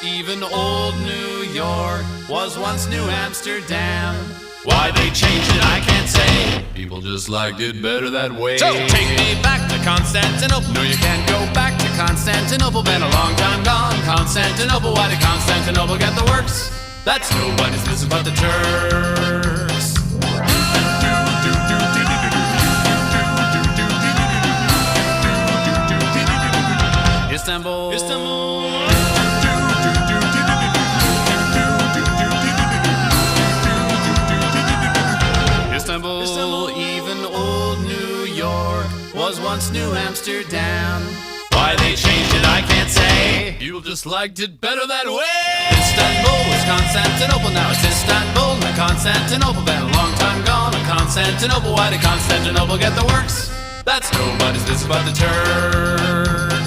Even old New York was once New Amsterdam. Why they changed it, I can't say. People just liked it better that way. So take me back to Constantinople. No, you can't go back to Constantinople. Been a long time gone. Constantinople, why did Constantinople get the works? That's nobody's business but the Turks. Istanbul, Istanbul, Istanbul, Istanbul. Even old New York was once New Amsterdam. Why they changed it, I can't say. People just liked it better that way. Istanbul was Constantinople, now it's Istanbul, not Constantinople. Been a long time gone. Constantinople, why did Constantinople get the works? That's nobody's business but the Turks.